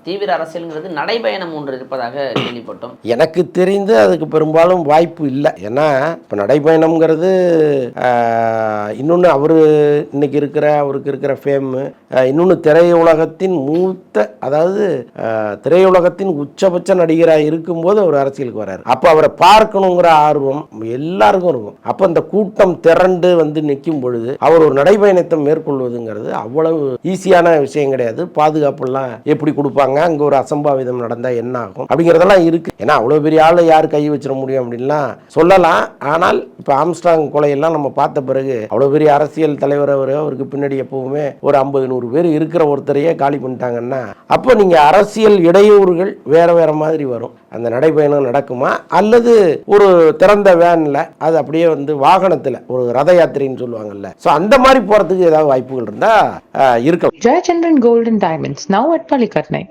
தீவிர அரசியல்ங்கிறது நடைபயணம் ஒன்று இருப்பதாக கேள்விப்பட்டோம். எனக்கு தெரிந்து அதுக்கு பெரும்பாலும் வாய்ப்பு இல்லை. ஏன்னா இப்போ நடைபயணம்ங்கிறது இன்னொன்று இன்னைக்கு அவருக்கு இருக்கிற ஃபேமு, இன்னொன்று திரையுலகத்தின் அதாவது திரையுலகத்தின் உச்சபட்ச நடிகராக இருக்கும்போது அவர் அரசியலுக்கு வர்றாரு. அப்போ அவரை பார்க்கணுங்கிற ஆர்வம் எல்லாருக்கும் இருக்கும். அப்போ இந்த கூட்டம் திரண்டு வந்து நிற்கும் பொழுது அவர் ஒரு நடைபயணத்தை மேற்கொள்வதுங்கிறது அவ்வளவு ஈஸியான விஷயம் கிடையாது. பாதுகாப்புலாம் எப்படி கொடுப்பாங்க, அங்கே ஒரு அசம்பாவிதம் நடந்தால் என்ன ஆகும் அப்படிங்கிறதெல்லாம் இருக்குது. ஏன்னா அவ்வளோ பெரிய ஆளை யார் கை வச்சிட முடியும் அப்படின்லாம் சொல்லலாம். ஆனால் இப்போ ஆம்ஸ்ட்ராங் கொலையெல்லாம் நம்ம பார்த்த பிறகு அவ்வளோ பெரிய அரசியல் தலைவர் அவருக்கு பின்னாடி எப்பவுமே ஒரு 50-100 பேர் இருக்கிற ஒருத்தரையே காலி பண்ணிட்டாங்கன்னா அப்போ நீங்கள் அரசியல் இடையூறுகள் வேற வேற மாதிரி வரும். அந்த நடைபயணம் நடக்குமா, அல்லது ஒரு திறந்த வேன்ல அது அப்படியே வந்து வாகனத்தில் ஒரு ரத யாத்திரைன்னு சொல்லுவாங்கல்ல, ஸோ அந்த மாதிரி போகிறதுக்கு ஏதாவது வாய்ப்புகள் இருந்தால் இருக்கலாம். Jayachandran Gold and Diamonds, now at Palikarnai.